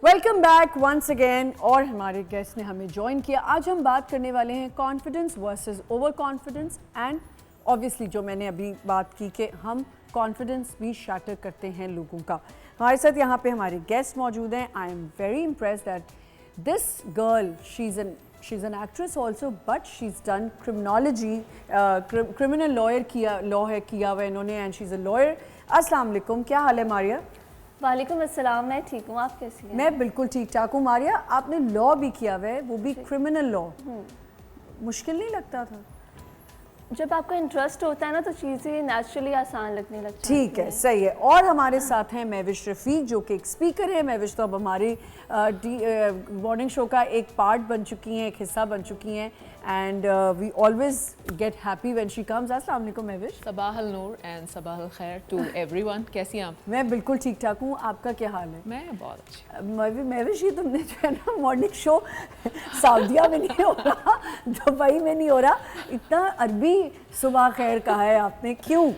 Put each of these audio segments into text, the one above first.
Welcome back once again. और हमारे guest ने हमें ज्वाइन किया। आज हम बात करने वाले हैं confidence versus over confidence and obviously जो मैंने अभी बात की कि हम कॉन्फिडेंस भी शैटर करते हैं लोगों का। हमारे साथ यहाँ पे हमारे गेस्ट मौजूद हैं। I am very impressed that this girl she is an actress also but she is done criminology, criminal law किया हुआ इन्होंने and she is a lawyer. अस्सलाम वालेकुम, क्या हाल है मारिया? वालेकुम अस्सलाम, मैं ठीक हूँ, आप कैसी हैं? मैं बिल्कुल ठीक ठाक हूँ। मारिया, आपने लॉ भी किया हुआ है, वो भी क्रिमिनल लॉ। मुश्किल नहीं लगता था? जब आपका इंटरेस्ट होता है ना तो चीज़ें नेचुरली आसान लगने लगती हैं। ठीक है, सही है। और हमारे साथ हैं महविश रफ़ीक जो कि एक स्पीकर है। महविश तो अब हमारे मॉर्निंग शो का एक पार्ट बन चुकी हैं, एक हिस्सा बन चुकी हैं and we always get happy when she comes. अस्सलाम वालेकुम महविश। सबाहल नूर एंड सबाहल खैर टू एवरीवन। कैसी हैं आप? मैं बिल्कुल ठीक ठाक हूँ, आपका क्या हाल है? मैं बहुत अच्छी। महविश, ये तुमने जो है ना मॉर्निंग शो सऊदीया में नहीं हो रहा, दुबई में नहीं हो रहा, इतना अरबी सुबह खैर कहा है आपने, क्यों?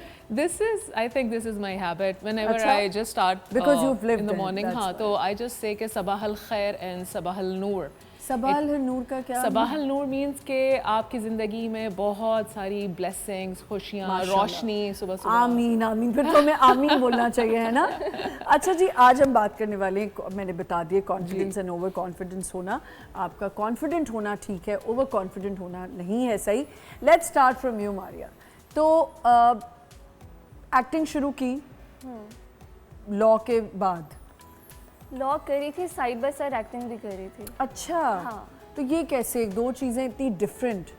I think this is my habit. Whenever अच्छा? I just start Because you've lived in the there, morning, that's हाँ, why. तो I just say कि सबाहल खैर and सबाहल नूर। सबाहल नूर का क्या? सबाहल नूर मीन्स कि आपकी ज़िंदगी में बहुत सारी ब्लेसिंग्स, खुशियाँ, रोशनी सुबह सुबह। आमीन आमीन, फिर तो हमें आमीन बोलना चाहिए, है ना? अच्छा जी, आज हम बात करने वाले हैं, मैंने बता दिया, कॉन्फिडेंस एंड ओवर कॉन्फिडेंस होना। आपका कॉन्फिडेंट होना ठीक है, ओवर कॉन्फिडेंट होना नहीं है, सही। Let's start from you Maria. तो एक्टिंग शुरू की लॉ के बाद? लॉ करी थी, साइड बाय साइड एक्टिंग भी करी थी। अच्छा, हाँ। तो ये कैसे दो चीज़ें इतनी डिफरेंट?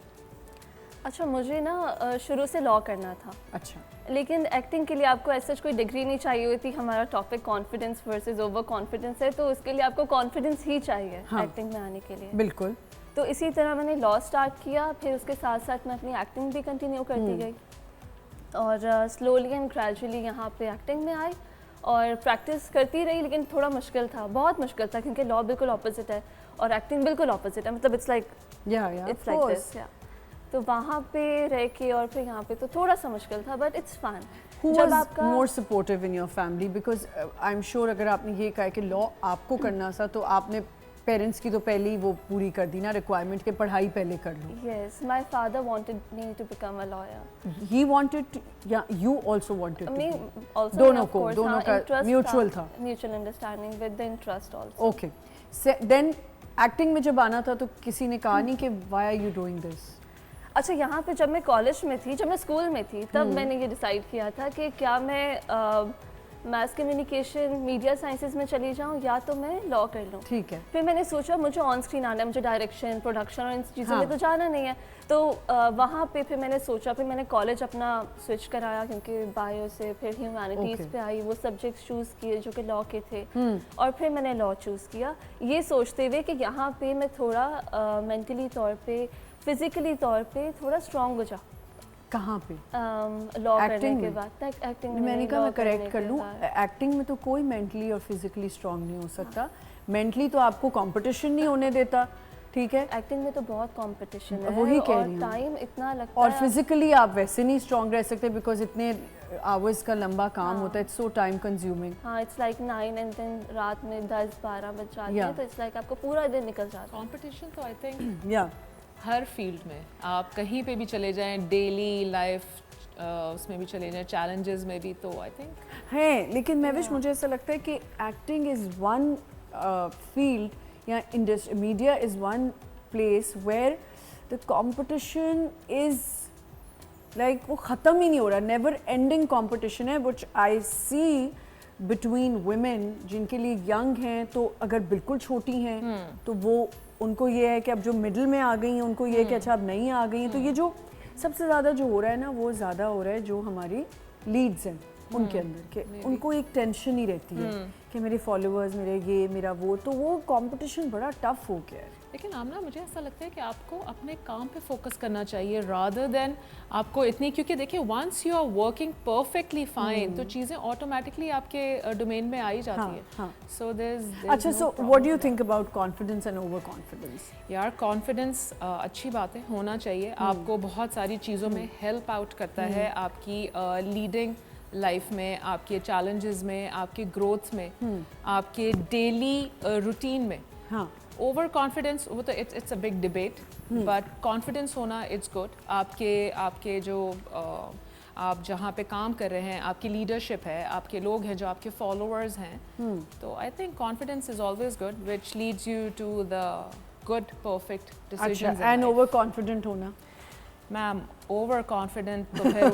अच्छा, मुझे ना शुरू से लॉ करना था। अच्छा, लेकिन एक्टिंग के लिए आपको ऐसा कोई डिग्री नहीं चाहिए हुई थी। हमारा topic confidence versus over confidence है, तो उसके लिए आपको कॉन्फिडेंस ही चाहिए एक्टिंग में आने के लिए। बिल्कुल। तो इसी तरह मैंने लॉ स्टार्ट किया, फिर उसके साथ साथ मैं अपनी एक्टिंग भी कंटिन्यू करती गई और स्लोली एंड ग्रेजुअली यहाँ पे एक्टिंग में आई और प्रैक्टिस करती रही। लेकिन थोड़ा मुश्किल था, बहुत मुश्किल था, क्योंकि लॉ बिल्कुल ऑपोजिट है और एक्टिंग बिल्कुल ऑपोजिट है। मतलब इट्स लाइक दिस। तो वहाँ पे रह के और फिर यहाँ पे तो थोड़ा सा मुश्किल था, बट इट्स फन। जब आपका more supportive in your family, because I am sure अगर आपने ये कहा कि लॉ आपको करना था तो आपने पेरेंट्स की तो पहले ही वो पूरी कर दी ना रिक्वायरमेंट के पढ़ाई पहले कर लो। Yes, my father wanted me to become a lawyer. He wanted to, yeah, you also wanted to Me be. also, दोनों of को, course, दोनों हाँ, का interest mutual था। Mutual understanding with the interest also. Okay, then acting में जब आना था तो किसी ने कहा नहीं कि why are you doing this? अच्छा, यहाँ पे जब मैं कॉलेज में थी, जब मैं स्कूल में थी, तब मैंने ये डिसाइड किया था कि क्या मैं मास कम्युनिकेशन मीडिया साइंसेज में चली जाऊँ या तो मैं लॉ कर लूँ। ठीक है। फिर मैंने सोचा मुझे ऑन स्क्रीन आना है, मुझे डायरेक्शन, प्रोडक्शन और इन चीज़ों में तो जाना नहीं है। तो वहाँ पे फिर मैंने सोचा, फिर मैंने कॉलेज अपना स्विच कराया, क्योंकि बायो से फिर ह्यूमैनिटीज़ पे आई, वो सब्जेक्ट्स चूज़ किए जो कि लॉ के थे और फिर मैंने लॉ चूज़ किया, ये सोचते हुए कि यहाँ पे मैं थोड़ा मेंटली तौर पे, फिजिकली तौर पे थोड़ा स्ट्रॉन्ग हो जाऊँ। कहाँ पे? लॉ करने के बाद एक्टिंग में। मैंने कहा मैं करेक्ट कर लूँ, एक्टिंग में तो कोई मेंटली और फिजिकली स्ट्रांग नहीं हो सकता। मेंटली तो आपको कंपटीशन नहीं होने देता, ठीक है? एक्टिंग में तो बहुत कंपटीशन है, वही कह रही हूँ, टाइम इतना लगता और है। फिजिकली आप वैसे नहीं स्ट्रांग रह सकते बिकॉज इतने आवर्स का लंबा काम होता है, इट्स सो टाइम कंज्यूमिंग। हाँ, इट्स लाइक 9 एंड देन रात में 10-12 बज जाते हैं, तो इट्स लाइक आपको पूरा दिन निकल जाता है। कंपटीशन तो आई थिंक या हर फील्ड में, आप कहीं पे भी चले जाएं, डेली लाइफ उसमें भी चले जाएं, चैलेंजेस में भी, तो आई थिंक है। लेकिन महविश, मुझे ऐसा लगता है कि एक्टिंग इज़ वन फील्ड या industry, media is one place where the competition is like वो ख़त्म ही नहीं हो रहा, नेवर एंडिंग कंपटीशन है, which I see between women जिनके लिए यंग हैं, तो अगर बिल्कुल छोटी हैं तो वो उनको ये है कि अब जो मिडिल में आ गई हैं उनको ये है कि अच्छा अब नहीं आ गई हैं। तो ये जो सबसे ज़्यादा जो हो रहा है ना, वो ज़्यादा हो रहा है जो हमारी लीड्स हैं उनके अंदर, कि उनको एक टेंशन ही रहती है कि मेरे फॉलोअर्स, मेरे ये, मेरा वो, तो वो कंपटीशन बड़ा टफ हो गया है। लेकिन आमना, मुझे ऐसा लगता है कि आपको अपने काम पे फोकस करना चाहिए रादर देन आपको इतनी, क्योंकि देखिए once you are working perfectly fine तो चीज़ें ऑटोमेटिकली आपके डोमेन में आ ही जाती है। सो देयर अच्छा, so what do you think about confidence and over confidence? यार, कॉन्फिडेंस अच्छी बात है, होना चाहिए। आपको बहुत सारी चीज़ों में हेल्प आउट करता है, आपकी लीडिंग लाइफ में, आपके चैलेंजेस में, आपके ग्रोथ में, आपके डेली रूटीन में। हाँ, ओवर कॉन्फिडेंस वो तो it's a big debate, but confidence होना इट्स गुड। आपके जो आप जहाँ पे काम कर रहे हैं, आपकी लीडरशिप है, आपके लोग हैं जो आपके फॉलोअर्स हैं, तो I think confidence is always good, which leads you to the good perfect अच्छा, डिसीजंस। एंड ओवर कॉन्फिडेंट होना? मैम ओवर कॉन्फिडेंट तो फिर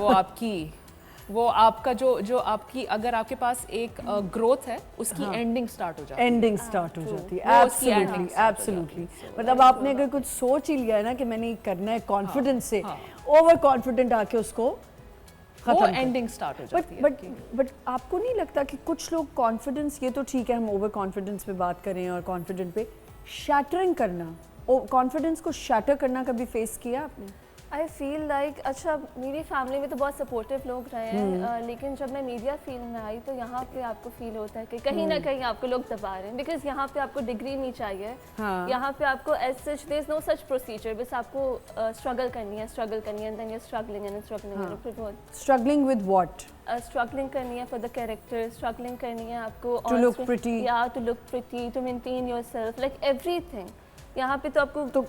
वो आपका जो आपकी, अगर आपके पास एक ग्रोथ है, उसकी एंडिंग स्टार्ट हो जाती है। एंडिंग स्टार्ट हो जाती है, वो उसकी ending एब्सोल्युटली start हो एब्सोल्युटली। जाती है। मतलब आपने अगर कुछ सोच ही लिया है ना कि मैंने ये करना है कॉन्फिडेंस से, ओवर कॉन्फिडेंट आके उसको वो खत्म एंडिंग स्टार्ट हो जाती है। बट आपको नहीं लगता कि कुछ लोग कॉन्फिडेंस, ये तो ठीक है हम ओवर कॉन्फिडेंस पे बात करें और कॉन्फिडेंट पे शैटरिंग करना, कॉन्फिडेंस को शैटर करना कभी फेस किया आपने? आई फील लाइक, अच्छा मेरी फैमिली में तो बहुत सपोर्टिव लोग रहे हैं, लेकिन जब मैं मीडिया फील्ड में आई तो यहाँ पे आपको फील होता है कि कहीं ना कहीं आपको लोग दबा रहे हैं, बिकॉज यहाँ पे आपको डिग्री नहीं चाहिए। हाँ। यहाँ पे आपको as such there is no such procedure, बस आपको स्ट्रगल करनी है and then you struggling struggling with what? Struggling करनी है फॉर द कैरेक्टर, स्ट्रगलिंग करनी है आपको To look pretty. To look pretty, to maintain yourself, like everything. यहाँ पे तो आपको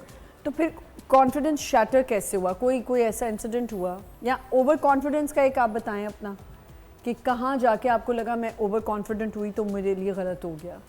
तो फिर कॉन्फिडेंस शैटर कैसे हुआ? कोई ऐसा इंसिडेंट हुआ, या ओवर कॉन्फिडेंस का एक आप बताएं अपना, कि कहाँ जाके आपको लगा मैं ओवर कॉन्फिडेंट हुई तो मेरे लिए गलत हो गया?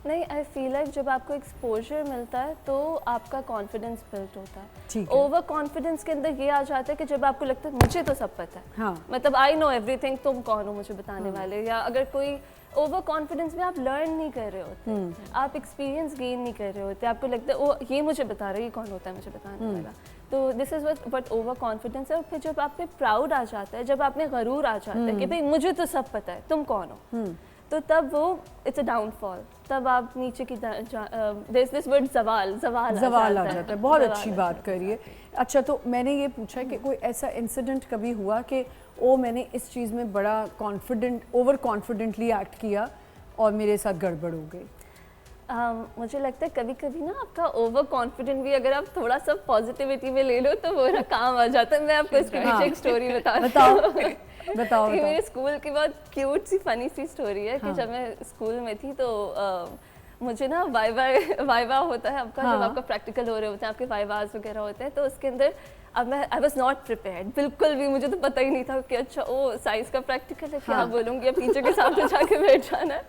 नहीं, आई फील लाइक जब आपको एक्सपोजर मिलता है तो आपका कॉन्फिडेंस बिल्ड होता है। ठीक है। ओवर कॉन्फिडेंस के अंदर ये आ जाता है कि जब आपको लगता है मुझे तो सब पता है, हाँ। मतलब आई नो एवरीथिंग, तुम कौन हो मुझे बताने वाले, या अगर कोई ओवर कॉन्फिडेंस में आप लर्न नहीं कर रहे होते, आप एक्सपीरियंस गेन नहीं कर रहे होते, आपको लगता है ओ ये मुझे बता रहा है, ये कौन होता है मुझे बताने वाला। तो this is what over confidence है। और फिर जब आप पे प्राउड आ जाता है, जब आप में गरूर आ जाता है कि भाई मुझे तो सब पता है, तुम कौन हो, तो तब वो इट्स अ डाउनफॉल, तब आप नीचे की दिस वर्ड जवाल आ जाता है। बहुत अच्छी बात करिए। अच्छा, तो मैंने ये पूछा कि कोई ऐसा इंसिडेंट कभी हुआ कि ओ मैंने इस चीज़ में बड़ा ओवर कॉन्फिडेंटली एक्ट किया और मेरे साथ गड़बड़ हो गई? मुझे लगता है कभी कभी ना आपका ओवर कॉन्फिडेंट भी अगर आप थोड़ा सा पॉजिटिविटी में ले लो तो वो ना काम आ जाता है। मैं आपको इसके पीछे एक स्टोरी बताओ। ये मेरे स्कूल की बहुत क्यूट सी फनी सी स्टोरी है कि जब मैं स्कूल में थी तो मुझे ना वाइवा होता है आपका, जब आपका प्रैक्टिकल हो रहे होते हैं, आपके वाइवास वगैरह होते हैं, तो उसके अंदर अब मैं आई वॉज नॉट प्रिपेयर्ड, बिल्कुल भी मुझे तो पता ही नहीं था कि अच्छा ओ साइंस का प्रैक्टिकल है, क्या बोलूँगी, अब टीचर के सामने जाके बैठ जाना है।